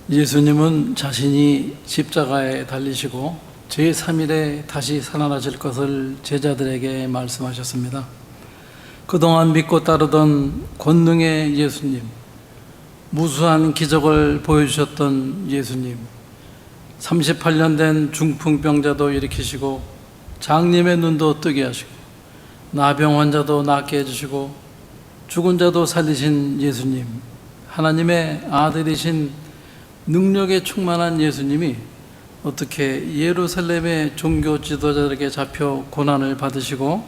예수님은 자신이 십자가에 달리시고 제3일에 다시 살아나실 것을 제자들에게 말씀하셨습니다. 그동안 믿고 따르던 권능의 예수님, 무수한 기적을 보여주셨던 예수님, 38년 된 중풍병자도 일으키시고 장님의 눈도 뜨게 하시고 나병 환자도 낫게 해주시고 죽은 자도 살리신 예수님, 하나님의 아들이신 능력에 충만한 예수님이 어떻게 예루살렘의 종교 지도자들에게 잡혀 고난을 받으시고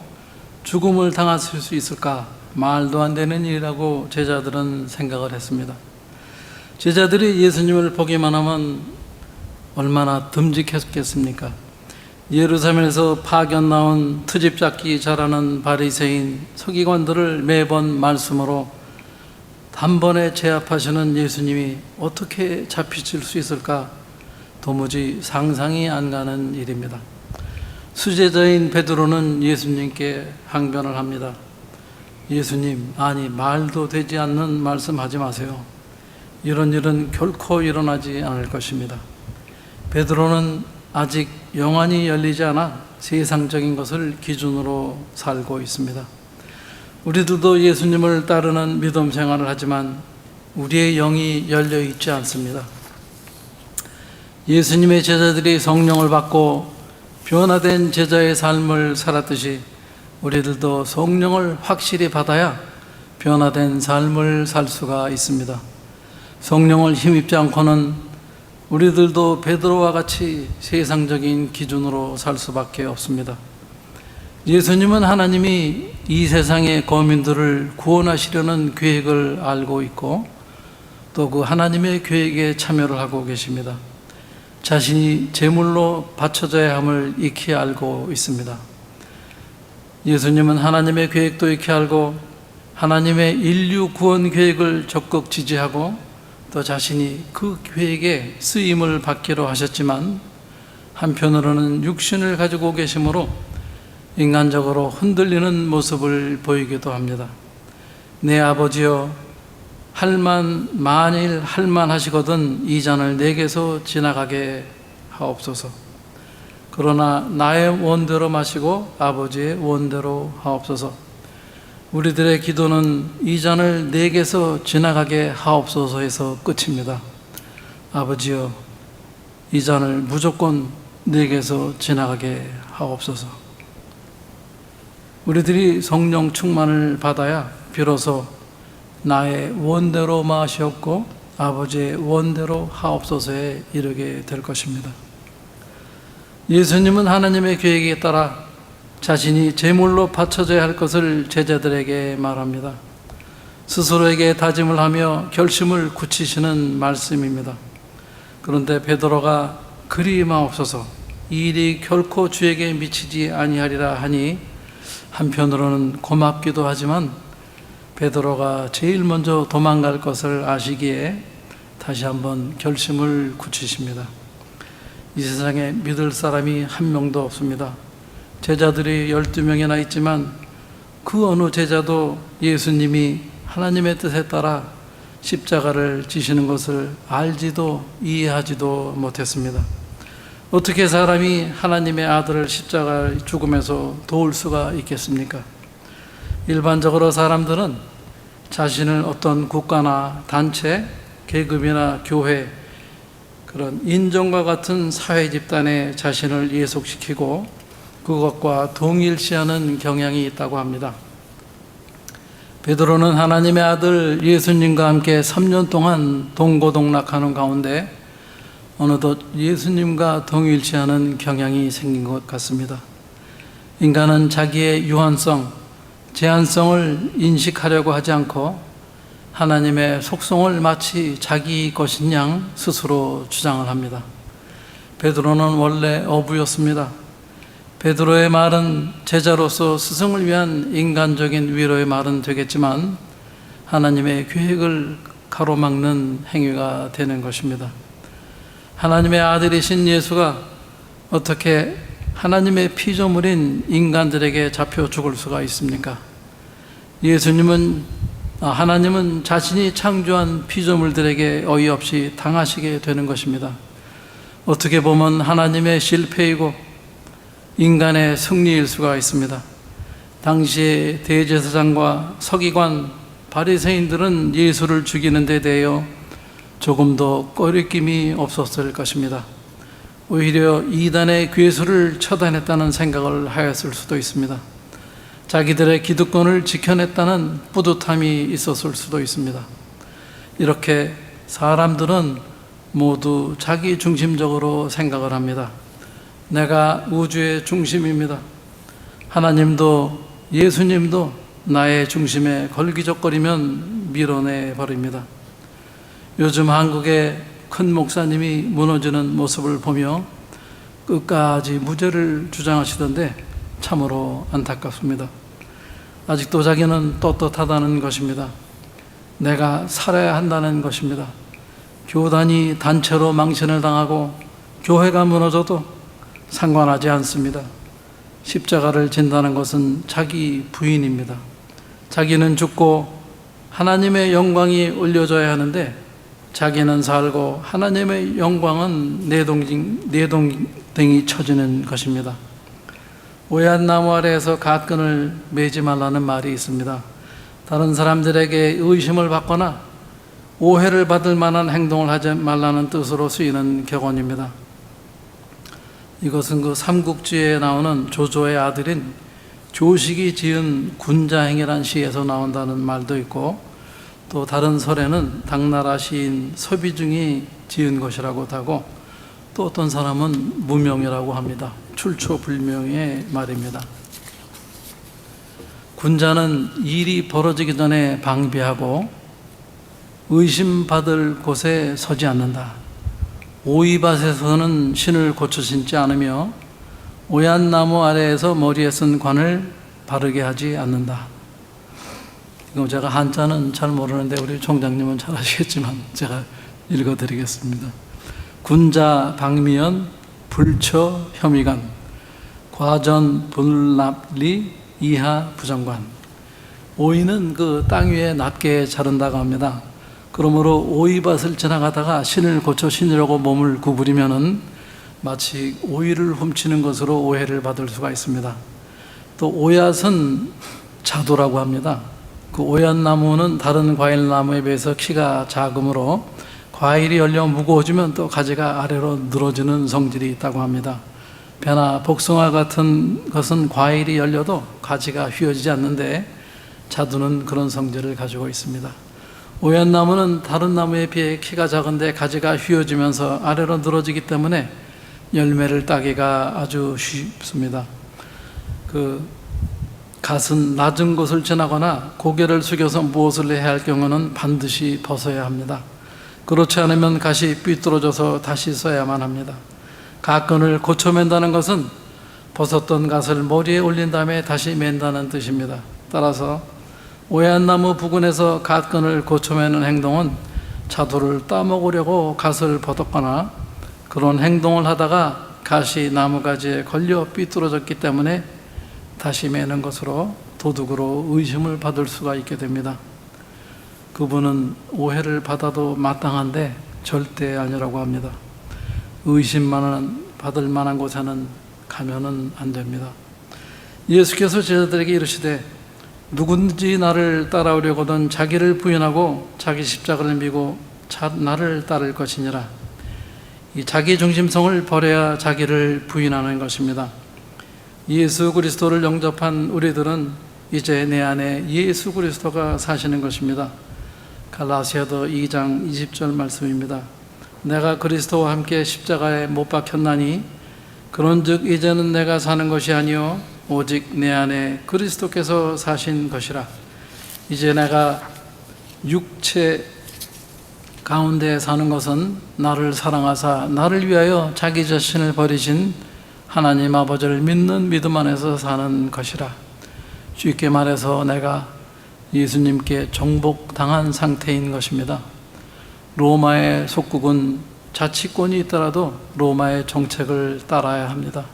죽음을 당하실 수 있을까? 말도 안 되는 일이라고 제자들은 생각을 했습니다. 제자들이 예수님을 보기만 하면 얼마나 듬직했겠습니까? 예루살렘에서 파견 나온 트집 잡기 잘하는 바리새인 서기관들을 매번 말씀으로 단번에 제압하시는 예수님이 어떻게 잡히실 수 있을까? 도무지 상상이 안 가는 일입니다. 수제자인 베드로는 예수님께 항변을 합니다. 예수님, 아니 말도 되지 않는 말씀하지 마세요. 이런 일은 결코 일어나지 않을 것입니다. 베드로는 아직 영안이 열리지 않아 세상적인 것을 기준으로 살고 있습니다. 우리들도 예수님을 따르는 믿음 생활을 하지만 우리의 영이 열려 있지 않습니다. 예수님의 제자들이 성령을 받고 변화된 제자의 삶을 살았듯이 우리들도 성령을 확실히 받아야 변화된 삶을 살 수가 있습니다. 성령을 힘입지 않고는 우리들도 베드로와 같이 세상적인 기준으로 살 수밖에 없습니다. 예수님은 하나님이 이 세상의 거민들을 구원하시려는 계획을 알고 있고 또 그 하나님의 계획에 참여를 하고 계십니다. 자신이 제물로 바쳐져야 함을 익히 알고 있습니다. 예수님은 하나님의 계획도 익히 알고 하나님의 인류 구원 계획을 적극 지지하고 또 자신이 그 계획에 쓰임을 받기로 하셨지만 한편으로는 육신을 가지고 계시므로 인간적으로 흔들리는 모습을 보이기도 합니다. 내 아버지여, 만일 할만하시거든 이 잔을 내게서 지나가게 하옵소서. 그러나 나의 원대로 마시고 아버지의 원대로 하옵소서. 우리들의 기도는 이 잔을 내게서 지나가게 하옵소서에서 끝입니다. 아버지여, 이 잔을 무조건 내게서 지나가게 하옵소서. 우리들이 성령 충만을 받아야 비로소 나의 원대로 마시옵고 아버지의 원대로 하옵소서에 이르게 될 것입니다. 예수님은 하나님의 계획에 따라 자신이 제물로 바쳐져야 할 것을 제자들에게 말합니다. 스스로에게 다짐을 하며 결심을 굳히시는 말씀입니다. 그런데 베드로가 그리 마옵소서, 이 일이 결코 주에게 미치지 아니하리라 하니 한편으로는 고맙기도 하지만 베드로가 제일 먼저 도망갈 것을 아시기에 다시 한번 결심을 굳히십니다. 이 세상에 믿을 사람이 한 명도 없습니다. 제자들이 12명이나 있지만 그 어느 제자도 예수님이 하나님의 뜻에 따라 십자가를 지시는 것을 알지도 이해하지도 못했습니다. 어떻게 사람이 하나님의 아들을 십자가 죽음에서 도울 수가 있겠습니까? 일반적으로 사람들은 자신을 어떤 국가나 단체, 계급이나 교회, 그런 인종과 같은 사회 집단에 자신을 예속시키고 그것과 동일시하는 경향이 있다고 합니다. 베드로는 하나님의 아들 예수님과 함께 3년 동안 동고동락하는 가운데 어느덧 예수님과 동일시하는 경향이 생긴 것 같습니다. 인간은 자기의 유한성, 제한성을 인식하려고 하지 않고 하나님의 속성을 마치 자기 것인 양 스스로 주장을 합니다. 베드로는 원래 어부였습니다. 베드로의 말은 제자로서 스승을 위한 인간적인 위로의 말은 되겠지만 하나님의 계획을 가로막는 행위가 되는 것입니다. 하나님의 아들이신 예수가 어떻게 하나님의 피조물인 인간들에게 잡혀 죽을 수가 있습니까? 예수님은 하나님은 자신이 창조한 피조물들에게 어이없이 당하시게 되는 것입니다. 어떻게 보면 하나님의 실패이고 인간의 승리일 수가 있습니다. 당시에 대제사장과 서기관, 바리새인들은 예수를 죽이는 데 대하여 조금도 꺼리낌이 없었을 것입니다. 오히려 이단의 괴수를 처단했다는 생각을 하였을 수도 있습니다. 자기들의 기득권을 지켜냈다는 뿌듯함이 있었을 수도 있습니다. 이렇게 사람들은 모두 자기 중심적으로 생각을 합니다. 내가 우주의 중심입니다. 하나님도 예수님도 나의 중심에 걸기적거리면 밀어내 버립니다. 요즘 한국의 큰 목사님이 무너지는 모습을 보며 끝까지 무죄를 주장하시던데 참으로 안타깝습니다. 아직도 자기는 떳떳하다는 것입니다. 내가 살아야 한다는 것입니다. 교단이 단체로 망신을 당하고 교회가 무너져도 상관하지 않습니다. 십자가를 진다는 것은 자기 부인입니다. 자기는 죽고 하나님의 영광이 올려져야 하는데 자기는 살고 하나님의 영광은 내동댕이 쳐지는 것입니다. 오얏 나무 아래에서 갓끈을 매지 말라는 말이 있습니다. 다른 사람들에게 의심을 받거나 오해를 받을 만한 행동을 하지 말라는 뜻으로 쓰이는 격언입니다. 이것은 그 삼국지에 나오는 조조의 아들인 조식이 지은 군자행이라는 시에서 나온다는 말도 있고, 또 다른 설에는 당나라 시인 서비중이 지은 것이라고도 하고, 또 어떤 사람은 무명이라고 합니다. 출처불명의 말입니다. 군자는 일이 벌어지기 전에 방비하고 의심받을 곳에 서지 않는다. 오이밭에서는 신을 고쳐 신지 않으며 오얏 나무 아래에서 머리에 쓴 관을 바르게 하지 않는다. 이거 제가 한자는 잘 모르는데 우리 총장님은 잘 아시겠지만 제가 읽어드리겠습니다. 군자 방미연 불처 혐의관 과전 분납리 이하 부정관. 오이는 그 땅 위에 낮게 자른다고 합니다. 그러므로 오이밭을 지나가다가 신을 고쳐 신으려고 몸을 구부리면은 마치 오이를 훔치는 것으로 오해를 받을 수가 있습니다. 또 오얏은 자도라고 합니다. 그 오얏 나무는 다른 과일 나무에 비해서 키가 작으므로 과일이 열려 무거워지면 또 가지가 아래로 늘어지는 성질이 있다고 합니다. 배나 복숭아 같은 것은 과일이 열려도 가지가 휘어지지 않는데 자두는 그런 성질을 가지고 있습니다. 오얏 나무는 다른 나무에 비해 키가 작은데 가지가 휘어지면서 아래로 늘어지기 때문에 열매를 따기가 아주 쉽습니다. 그 갓은 낮은 곳을 지나거나 고개를 숙여서 무엇을 해야 할 경우는 반드시 벗어야 합니다. 그렇지 않으면 갓이 삐뚤어져서 다시 써야만 합니다. 갓끈을 고쳐맨다는 것은 벗었던 갓을 머리에 올린 다음에 다시 맨다는 뜻입니다. 따라서 오얏 나무 부근에서 갓끈을 고쳐매는 행동은 자두를 따먹으려고 갓을 벗었거나 그런 행동을 하다가 갓이 나무가지에 걸려 삐뚤어졌기 때문에 다시 매는 것으로 도둑으로 의심을 받을 수가 있게 됩니다. 그분은 오해를 받아도 마땅한데 절대 아니라고 합니다. 의심만 받을 만한 곳에는 가면은 안 됩니다. 예수께서 제자들에게 이르시되 누구든지 나를 따라오려거든 자기를 부인하고 자기 십자가를 미고 나를 따를 것이니라. 이 자기 중심성을 버려야 자기를 부인하는 것입니다. 예수 그리스도를 영접한 우리들은 이제 내 안에 예수 그리스도가 사시는 것입니다. 갈라디아서 2장 20절 말씀입니다. 내가 그리스도와 함께 십자가에 못 박혔나니 그런즉 이제는 내가 사는 것이 아니요 오직 내 안에 그리스도께서 사신 것이라. 이제 내가 육체 가운데 사는 것은 나를 사랑하사 나를 위하여 자기 자신을 버리신 하나님 아버지를 믿는 믿음 안에서 사는 것이라. 쉽게 말해서 내가 예수님께 정복당한 상태인 것입니다. 로마의 속국은 자치권이 있더라도 로마의 정책을 따라야 합니다.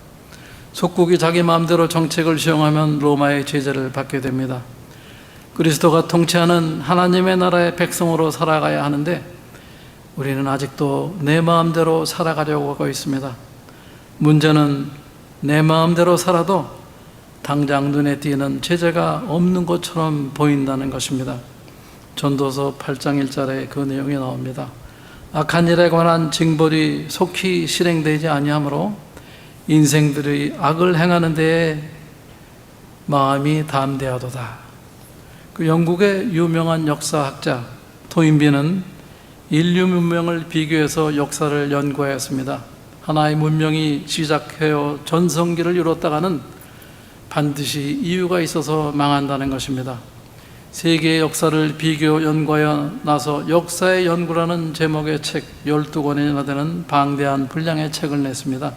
속국이 자기 마음대로 정책을 시행하면 로마의 제재를 받게 됩니다. 그리스도가 통치하는 하나님의 나라의 백성으로 살아가야 하는데 우리는 아직도 내 마음대로 살아가려고 하고 있습니다. 문제는 내 마음대로 살아도 당장 눈에 띄는 제재가 없는 것처럼 보인다는 것입니다. 전도서 8장 1절에 그 내용이 나옵니다. 악한 일에 관한 징벌이 속히 실행되지 아니하므로 인생들의 악을 행하는 데에 마음이 담대하도다. 그 영국의 유명한 역사학자 토인비는 인류 문명을 비교해서 역사를 연구하였습니다. 하나의 문명이 시작하여 전성기를 이뤘다가는 반드시 이유가 있어서 망한다는 것입니다. 세계의 역사를 비교 연구하여 나서 역사의 연구라는 제목의 책 12권이나 되는 방대한 분량의 책을 냈습니다.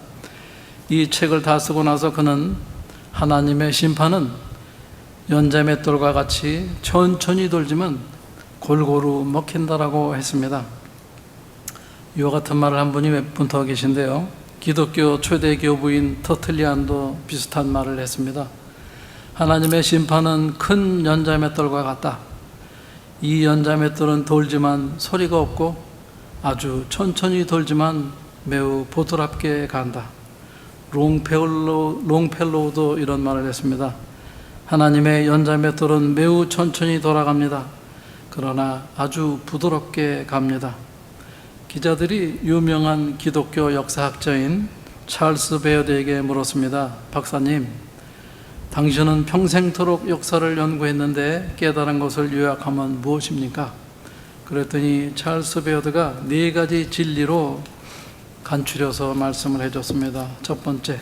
이 책을 다 쓰고 나서 그는 하나님의 심판은 연자맷돌과 같이 천천히 돌지만 골고루 먹힌다라고 했습니다. 이와 같은 말을 한 분이 몇 분 더 계신데요. 기독교 초대 교부인 터틀리안도 비슷한 말을 했습니다. 하나님의 심판은 큰 연자맷돌과 같다. 이 연자맷돌은 돌지만 소리가 없고 아주 천천히 돌지만 매우 보드랍게 간다. 롱펠로우도 이런 말을 했습니다. 하나님의 연자맷돌은 매우 천천히 돌아갑니다. 그러나 아주 부드럽게 갑니다. 기자들이 유명한 기독교 역사학자인 찰스 베어드에게 물었습니다. 박사님, 당신은 평생토록 역사를 연구했는데 깨달은 것을 요약하면 무엇입니까? 그랬더니 찰스 베어드가 4가지 진리로 간추려서 말씀을 해줬습니다. 첫 번째,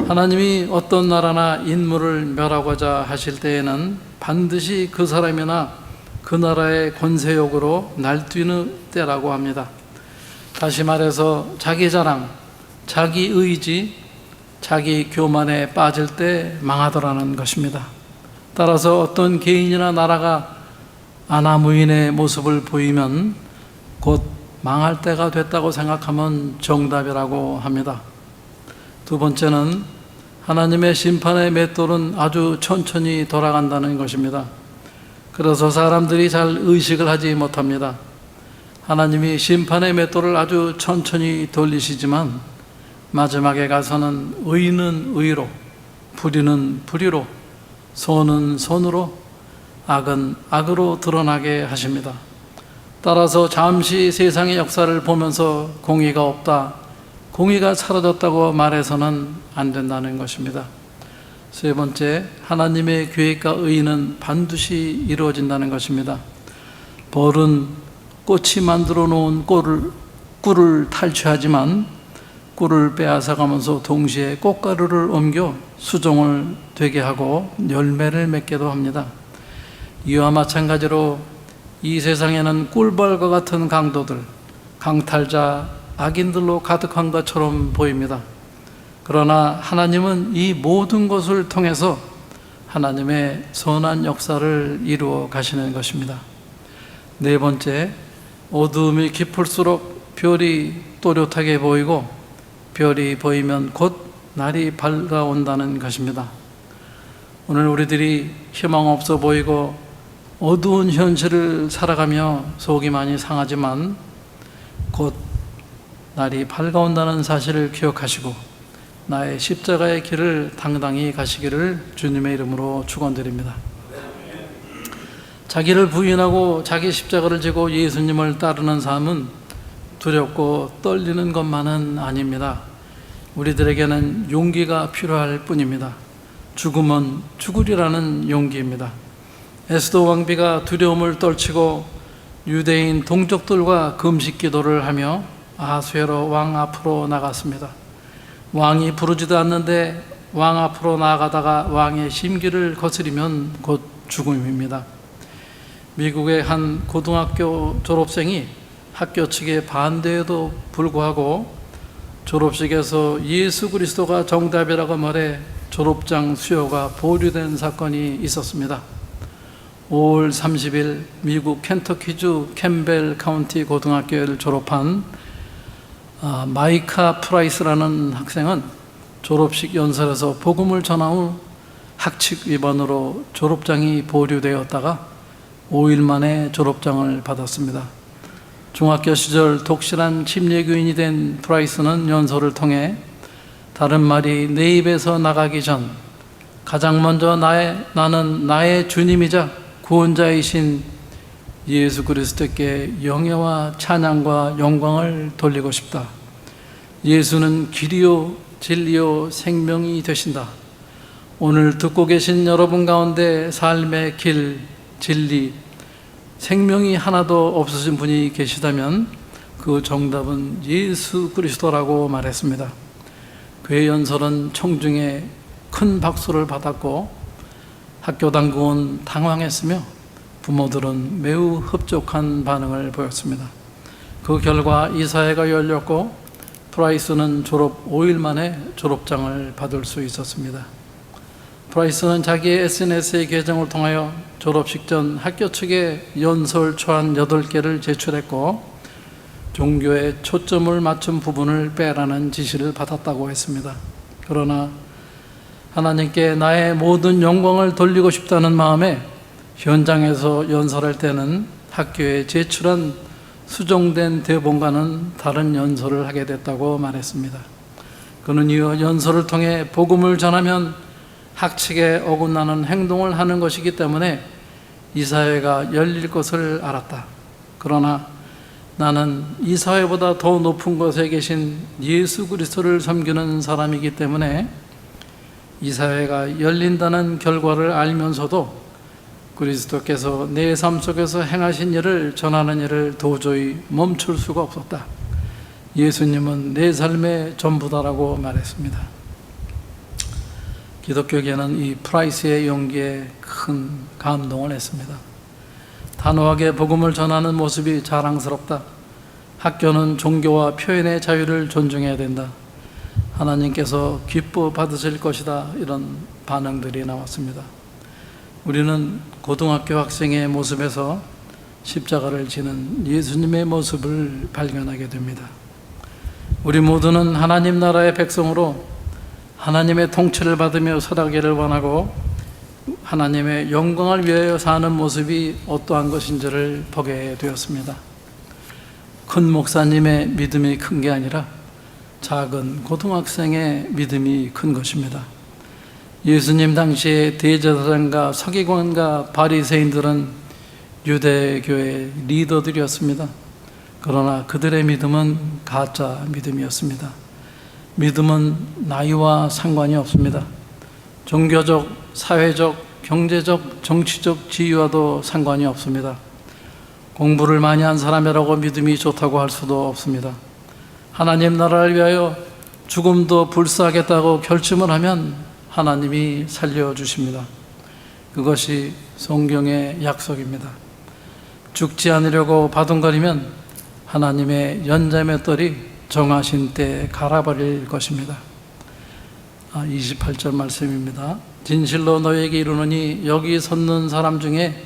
하나님이 어떤 나라나 인물을 멸하고자 하실 때에는 반드시 그 사람이나 그 나라의 권세욕으로 날뛰는 때라고 합니다. 다시 말해서 자기 자랑, 자기 의지, 자기 교만에 빠질 때 망하더라는 것입니다. 따라서 어떤 개인이나 나라가 아나무인의 모습을 보이면 곧 망할 때가 됐다고 생각하면 정답이라고 합니다. 두 번째는 하나님의 심판의 맷돌은 아주 천천히 돌아간다는 것입니다. 그래서 사람들이 잘 의식을 하지 못합니다. 하나님이 심판의 맷돌을 아주 천천히 돌리시지만 마지막에 가서는 의는 의로, 불의는 불의로, 선은 선으로, 악은 악으로 드러나게 하십니다. 따라서 잠시 세상의 역사를 보면서 공의가 없다, 공의가 사라졌다고 말해서는 안 된다는 것입니다. 세 번째, 하나님의 계획과 의는 반드시 이루어진다는 것입니다. 벌은 꽃이 만들어 놓은 꿀을 탈취하지만 꿀을 빼앗아가면서 동시에 꽃가루를 옮겨 수종을 되게 하고 열매를 맺게도 합니다. 이와 마찬가지로 이 세상에는 꿀벌과 같은 강도들, 강탈자, 악인들로 가득한 것처럼 보입니다. 그러나 하나님은 이 모든 것을 통해서 하나님의 선한 역사를 이루어 가시는 것입니다. 네 번째, 어두움이 깊을수록 별이 또렷하게 보이고 별이 보이면 곧 날이 밝아온다는 것입니다. 오늘 우리들이 희망 없어 보이고 어두운 현실을 살아가며 속이 많이 상하지만 곧 날이 밝아온다는 사실을 기억하시고 나의 십자가의 길을 당당히 가시기를 주님의 이름으로 축원드립니다. 자기를 부인하고 자기 십자가를 지고 예수님을 따르는 삶은 두렵고 떨리는 것만은 아닙니다. 우리들에게는 용기가 필요할 뿐입니다. 죽음은 죽으리라는 용기입니다. 에스더 왕비가 두려움을 떨치고 유대인 동족들과 금식 기도를 하며 아하수에로 왕 앞으로 나갔습니다. 왕이 부르지도 않는데 왕 앞으로 나아가다가 왕의 심기를 거스리면 곧 죽음입니다. 미국의 한 고등학교 졸업생이 학교 측의 반대에도 불구하고 졸업식에서 예수 그리스도가 정답이라고 말해 졸업장 수여가 보류된 사건이 있었습니다. 5월 30일 미국 켄터키주 캠벨 카운티 고등학교를 졸업한 마이카 프라이스라는 학생은 졸업식 연설에서 복음을 전한 후 학칙 위반으로 졸업장이 보류되었다가 5일 만에 졸업장을 받았습니다. 중학교 시절 독실한 침례교인이 된 프라이스는 연설을 통해 다른 말이 내 입에서 나가기 전 가장 먼저 나는 나의 주님이자 구원자이신 예수 그리스도께 영예와 찬양과 영광을 돌리고 싶다. 예수는 길이요 진리요 생명이 되신다. 오늘 듣고 계신 여러분 가운데 삶의 길, 진리, 생명이 하나도 없으신 분이 계시다면 그 정답은 예수 그리스도라고 말했습니다. 그의 연설은 청중에 큰 박수를 받았고 학교 당국은 당황했으며 부모들은 매우 흡족한 반응을 보였습니다. 그 결과 이사회가 열렸고 프라이스는 졸업 5일 만에 졸업장을 받을 수 있었습니다. 프라이스는 자기의 SNS의 계정을 통하여 졸업식 전 학교 측에 연설 초안 8개를 제출했고 종교에 초점을 맞춘 부분을 빼라는 지시를 받았다고 했습니다. 그러나 하나님께 나의 모든 영광을 돌리고 싶다는 마음에 현장에서 연설할 때는 학교에 제출한 수정된 대본과는 다른 연설을 하게 됐다고 말했습니다. 그는 이어 연설을 통해 복음을 전하면 학칙에 어긋나는 행동을 하는 것이기 때문에 이사회가 열릴 것을 알았다. 그러나 나는 이사회보다 더 높은 곳에 계신 예수 그리스도를 섬기는 사람이기 때문에 이사회가 열린다는 결과를 알면서도 그리스도께서 내 삶 속에서 행하신 일을 전하는 일을 도저히 멈출 수가 없었다. 예수님은 내 삶의 전부다라고 말했습니다. 기독교계는 이 프라이스의 용기에 큰 감동을 했습니다. 단호하게 복음을 전하는 모습이 자랑스럽다. 학교는 종교와 표현의 자유를 존중해야 된다. 하나님께서 기뻐 받으실 것이다. 이런 반응들이 나왔습니다. 우리는 고등학교 학생의 모습에서 십자가를 지는 예수님의 모습을 발견하게 됩니다. 우리 모두는 하나님 나라의 백성으로 하나님의 통치를 받으며 살아가기를 원하고 하나님의 영광을 위하여 사는 모습이 어떠한 것인지를 보게 되었습니다. 큰 목사님의 믿음이 큰 게 아니라 작은 고등학생의 믿음이 큰 것입니다. 예수님 당시에 대제사장과 서기관과 바리새인들은 유대교의 리더들이었습니다. 그러나 그들의 믿음은 가짜 믿음이었습니다. 믿음은 나이와 상관이 없습니다. 종교적, 사회적, 경제적, 정치적 지위와도 상관이 없습니다. 공부를 많이 한 사람이라고 믿음이 좋다고 할 수도 없습니다. 하나님 나라를 위하여 죽음도 불사하겠다고 결심을 하면 하나님이 살려주십니다. 그것이 성경의 약속입니다. 죽지 않으려고 바둥거리면 하나님의 연자맷돌이 정하신 때에 갈아버릴 것입니다. 28절 말씀입니다. 진실로 너에게 이르노니 여기 섰는 사람 중에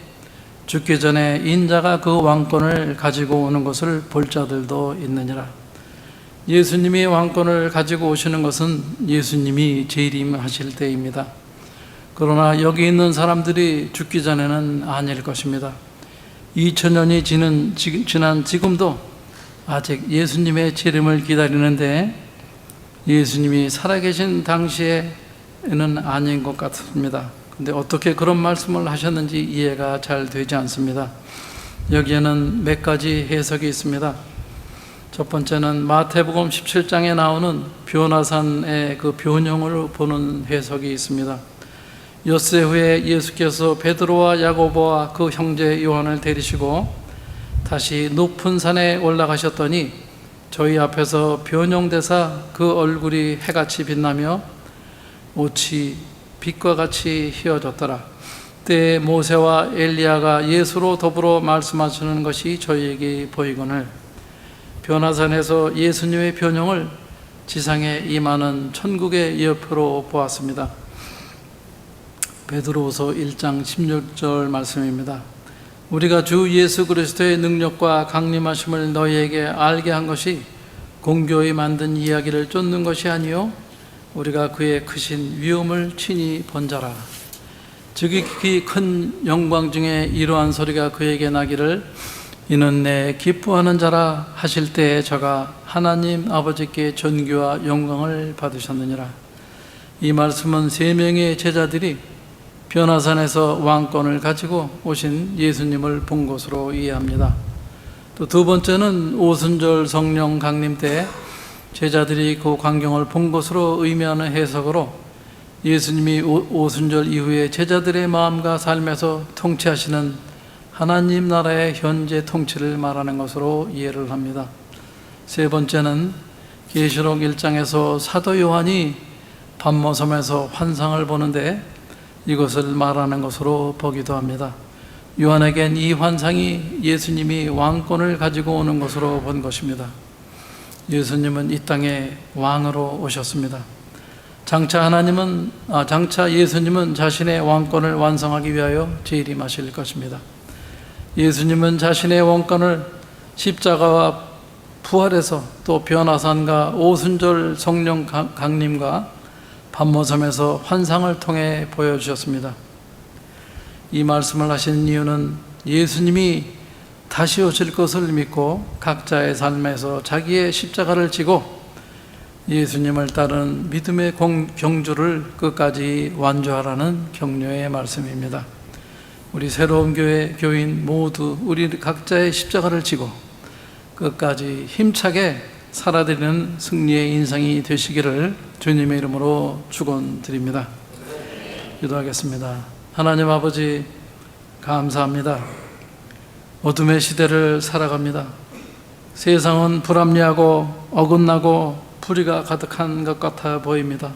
죽기 전에 인자가 그 왕권을 가지고 오는 것을 볼 자들도 있느니라. 예수님이 왕권을 가지고 오시는 것은 예수님이 재림하실 때입니다. 그러나 여기 있는 사람들이 죽기 전에는 아닐 것입니다. 2000년이 지난 지금도 아직 예수님의 재림을 기다리는데 예수님이 살아계신 당시에는 아닌 것 같습니다. 근데 어떻게 그런 말씀을 하셨는지 이해가 잘 되지 않습니다. 여기에는 몇 가지 해석이 있습니다. 첫 번째는 마태복음 17장에 나오는 변화산의 그 변형을 보는 해석이 있습니다. 엿새 후에 예수께서 베드로와 야고보와 그 형제 요한을 데리시고 다시 높은 산에 올라가셨더니 저희 앞에서 변형되사 그 얼굴이 해같이 빛나며 옷이 빛과 같이 휘어졌더라. 때에 모세와 엘리야가 예수로 더불어 말씀하시는 것이 저희에게 보이거늘 변화산에서 예수님의 변형을 지상에 임하는 천국의 예표로 보았습니다. 베드로후서 1장 16절 말씀입니다. 우리가 주 예수 그리스도의 능력과 강림하심을 너희에게 알게 한 것이 공교히 만든 이야기를 쫓는 것이 아니요 우리가 그의 크신 위엄을 친히 본 자라. 지극히 큰 영광 중에 이러한 소리가 그에게 나기를 이는 내 기뻐하는 자라 하실 때에 저가 하나님 아버지께 존귀와 영광을 받으셨느니라. 이 말씀은 세 명의 제자들이 변화산에서 왕권을 가지고 오신 예수님을 본 것으로 이해합니다. 또 두 번째는 오순절 성령 강림 때 제자들이 그 광경을 본 것으로 의미하는 해석으로 예수님이 오순절 이후에 제자들의 마음과 삶에서 통치하시는 하나님 나라의 현재 통치를 말하는 것으로 이해를 합니다. 세 번째는 계시록 1장에서 사도 요한이 밤모섬에서 환상을 보는데 이것을 말하는 것으로 보기도 합니다. 요한에겐 이 환상이 예수님이 왕권을 가지고 오는 것으로 본 것입니다. 예수님은 이 땅에 왕으로 오셨습니다. 장차 예수님은 자신의 왕권을 완성하기 위하여 재림하실 것입니다. 예수님은 자신의 왕권을 십자가와 부활에서 또 변화산과 오순절 성령 강림과 밤모섬에서 환상을 통해 보여주셨습니다. 이 말씀을 하신 이유는 예수님이 다시 오실 것을 믿고 각자의 삶에서 자기의 십자가를 지고 예수님을 따르는 믿음의 경주를 끝까지 완주하라는 격려의 말씀입니다. 우리 새로운 교회 교인 모두 우리 각자의 십자가를 지고 끝까지 힘차게 살아드리는 승리의 인생이 되시기를 주님의 이름으로 축원드립니다. 기도하겠습니다. 하나님 아버지 감사합니다. 어둠의 시대를 살아갑니다. 세상은 불합리하고 어긋나고 불의가 가득한 것 같아 보입니다.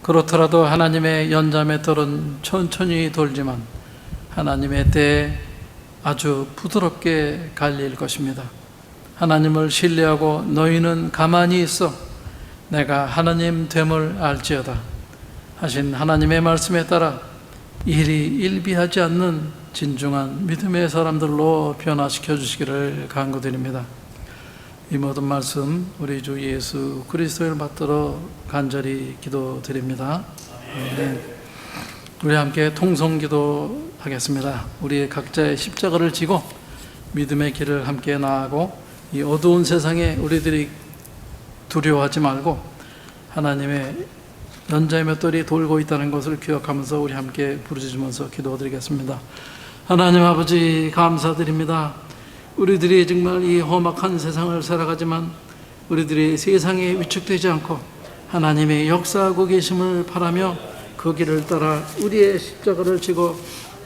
그렇더라도 하나님의 연잠의 뜰은 천천히 돌지만 하나님의 때에 아주 부드럽게 갈릴 것입니다. 하나님을 신뢰하고 너희는 가만히 있어 내가 하나님 됨을 알지어다 하신 하나님의 말씀에 따라 일이 일비하지 않는 진중한 믿음의 사람들로 변화시켜 주시기를 간구드립니다. 이 모든 말씀 우리 주 예수 그리스도를 받들어 간절히 기도드립니다. 아멘. 우리 함께 통성기도 하겠습니다. 우리의 각자의 십자가를 지고 믿음의 길을 함께 나아가고 이 어두운 세상에 우리들이 두려워하지 말고 하나님의 연자의 뜰이 돌고 있다는 것을 기억하면서 우리 함께 부르짖으면서 기도드리겠습니다. 하나님 아버지 감사드립니다. 우리들이 정말 이 험악한 세상을 살아가지만 우리들이 세상에 위축되지 않고 하나님의 역사하고 계심을 바라며 그 길을 따라 우리의 십자가를 지고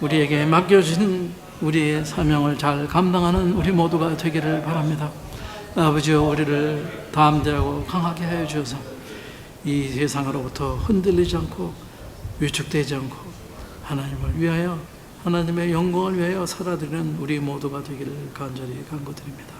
우리에게 맡겨진 우리의 사명을 잘 감당하는 우리 모두가 되기를 바랍니다. 아버지여 우리를 담대하고 강하게 하여 주셔서 이 세상으로부터 흔들리지 않고 위축되지 않고 하나님을 위하여 하나님의 영광을 위하여 살아드리는 우리 모두가 되기를 간절히 간구드립니다.